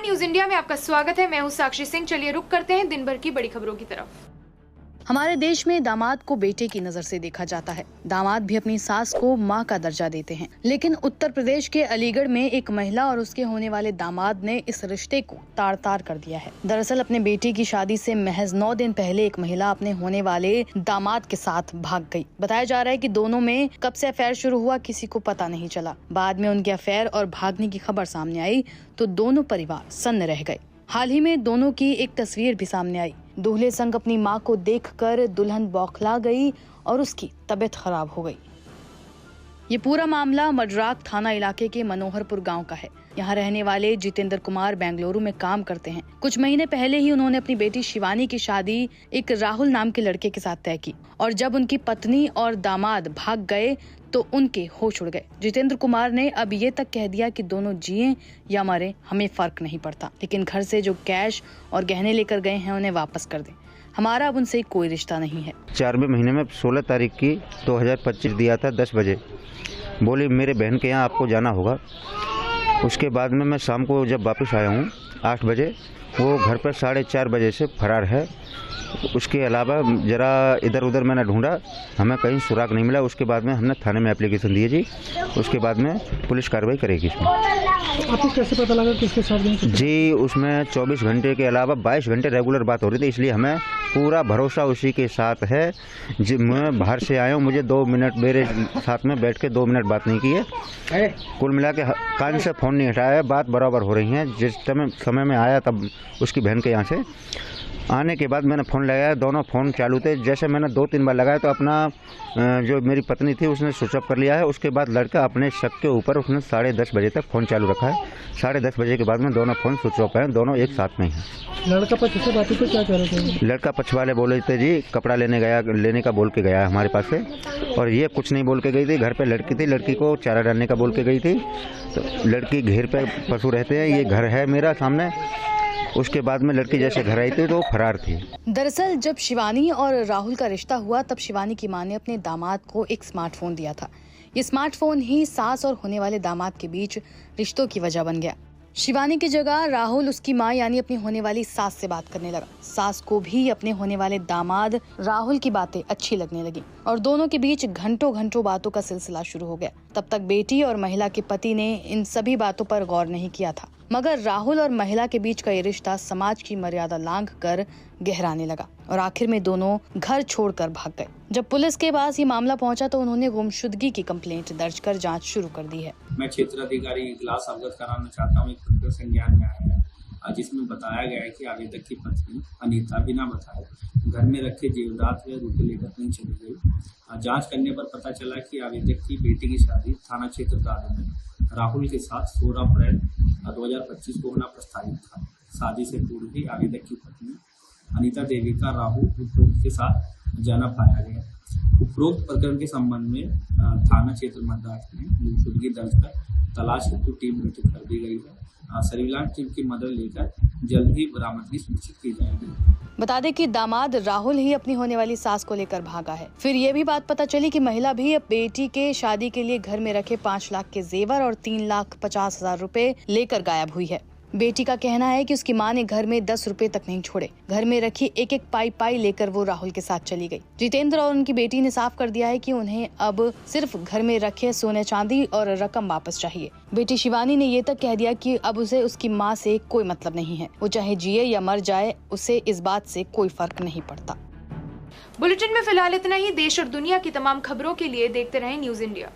News India में आपका स्वागत है। मैं हूं साक्षी सिंह। चलिए रुक करते हैं दिन भर की बड़ी खबरों की तरफ। हमारे देश में दामाद को बेटे की नजर से देखा जाता है। दामाद भी अपनी सास को मां का दर्जा देते हैं। लेकिन उत्तर प्रदेश के अलीगढ़ में एक महिला और उसके होने वाले दामाद ने इस रिश्ते को तार तार कर दिया है। दरअसल अपने बेटे की शादी से महज 9 दिन पहले एक महिला अपने होने वाले दामाद के साथ भाग गई। बताया जा रहा है कि दोनों में कब से अफेयर शुरू हुआ किसी को पता नहीं चला। बाद में उनके अफेयर और भागने की खबर सामने आई तो दोनों परिवार सन्न रह गए। हाल ही में दोनों की एक तस्वीर भी सामने आई। दूल्हे संग अपनी मां को देखकर दुल्हन बौखला गई और उसकी तबीयत खराब हो गई। ये पूरा मामला मडराक थाना इलाके के मनोहरपुर गांव का है। यहाँ रहने वाले जितेंद्र कुमार बेंगलुरु में काम करते हैं। कुछ महीने पहले ही उन्होंने अपनी बेटी शिवानी की शादी एक राहुल नाम के लड़के के साथ तय की और जब उनकी पत्नी और दामाद भाग गए तो उनके होश उड़ गए। जितेंद्र कुमार ने अब ये तक कह दिया कि दोनों जिए या मरे हमें फर्क नहीं पड़ता, लेकिन घर से जो कैश और गहने लेकर गए हैं उन्हें वापस कर दें। हमारा अब उनसे कोई रिश्ता नहीं है। 4वें महीने में 16 तारीख की 2025 दिया था 10 बजे। बोली मेरे बहन के यहाँ आपको जाना होगा। उसके बाद में मैं शाम को जब वापस आया हूँ 8 बजे, वो घर पर 4:30 बजे से फरार है। उसके अलावा ज़रा इधर उधर मैंने ढूंढा, हमें कहीं सुराग नहीं मिला। उसके बाद में हमने थाने में एप्लीकेशन दिए जी। उसके बाद में पुलिस कार्रवाई करेगी इसमें। आपको कैसे पता लगा किसके साथ जी? उसमें 24 घंटे के अलावा 22 घंटे रेगुलर बात हो रही थी, इसलिए हमें पूरा भरोसा उसी के साथ है। जी, मैं बाहर से आया हूँ, मुझे 2 मिनट मेरे साथ में बैठ के 2 मिनट बात नहीं की है। कुल मिला के कान से फ़ोन नहीं हटाया है, बात बराबर हो रही है। जिस समय में आया तब उसकी बहन के यहाँ से आने के बाद मैंने फ़ोन लगाया, दोनों फ़ोन चालू थे। जैसे मैंने 2-3 बार लगाया तो अपना जो मेरी पत्नी थी उसने स्विच ऑफ कर लिया है। उसके बाद लड़का अपने शक के ऊपर उसने 10:30 बजे तक फ़ोन चालू रखा है। 10:30 बजे के बाद में दोनों फ़ोन स्विच ऑफ हैं, दोनों एक साथ में हैं। लड़का पक्ष से बातें तो क्या कह रहे थे? लड़का पक्ष वाले बोले थे जी कपड़ा लेने का बोल के गया है हमारे पास से, और ये कुछ नहीं बोल के गई थी। घर पे लड़की थी, लड़की को चारा डालने का बोल के गई थी। तो लड़की घेर पे पशु रहते हैं, ये घर है मेरा सामने। उसके बाद में लड़की जैसे घर आई थी तो फरार थी। दरअसल जब शिवानी और राहुल का रिश्ता हुआ तब शिवानी की मां ने अपने दामाद को एक स्मार्टफोन दिया था। ये स्मार्टफोन ही सास और होने वाले दामाद के बीच रिश्तों की वजह बन गया। शिवानी की जगह राहुल उसकी मां यानी अपनी होने वाली सास से बात करने लगा। सास को भी अपने होने वाले दामाद राहुल की बातें अच्छी लगने लगी और दोनों के बीच घंटों घंटों बातों का सिलसिला शुरू हो गया। तब तक बेटी और महिला के पति ने इन सभी बातों पर गौर नहीं किया था, मगर राहुल और महिला के बीच का ये रिश्ता समाज की मर्यादा लांघ कर गहराने लगा और आखिर में दोनों घर छोड़कर भाग गए। जब पुलिस के पास ये मामला पहुंचा तो उन्होंने गुमशुदगी की कंप्लेंट दर्ज कर जांच शुरू कर दी है। मैं क्षेत्र अधिकारी इजलास अवगत कराना चाहता हूँ। एक पत्र संज्ञान में आया है जिसमें बताया गया है कि आवेदक की पत्नी अनीता बिना बताए घर में रखे जेवरात व रुपये लेकर कहीं चली गई। जांच करने पर पता चला कि आवेदक की बेटी की शादी थाना क्षेत्र दादू में राहुल के साथ 16 अप्रैल 2025 को होना प्रस्तावित था। शादी से पूर्व ही आवेदक की पत्नी अनीता देवी का राहुल उपरोक्त के साथ जाना पाया गया। उपरोक्त प्रकरण के संबंध में थाना क्षेत्र मद्रास में गुमशुदगी दर्ज कर तलाश हेतु टीम गठित कर दी गई है। सर्विलांस टीम की मदद लेकर जल्द ही बरामदगी सुनिश्चित की जाएगी। बता दें कि दामाद राहुल ही अपनी होने वाली सास को लेकर भागा है। फिर ये भी बात पता चली कि महिला भी अब बेटी के शादी के लिए घर में रखे 5 लाख के जेवर और 3,50,000 रुपए लेकर गायब हुई है। बेटी का कहना है कि उसकी मां ने घर में 10 रुपए तक नहीं छोड़े। घर में रखी एक एक पाई लेकर वो राहुल के साथ चली गई। जितेंद्र और उनकी बेटी ने साफ कर दिया है कि उन्हें अब सिर्फ घर में रखे सोने चांदी और रकम वापस चाहिए। बेटी शिवानी ने ये तक कह दिया कि अब उसे उसकी मां से कोई मतलब नहीं है। वो चाहे जिए या मर जाए, उसे इस बात से कोई फर्क नहीं पड़ता। बुलेटिन में फिलहाल इतना ही। देश और दुनिया की तमाम खबरों के लिए देखते रहें न्यूज इंडिया।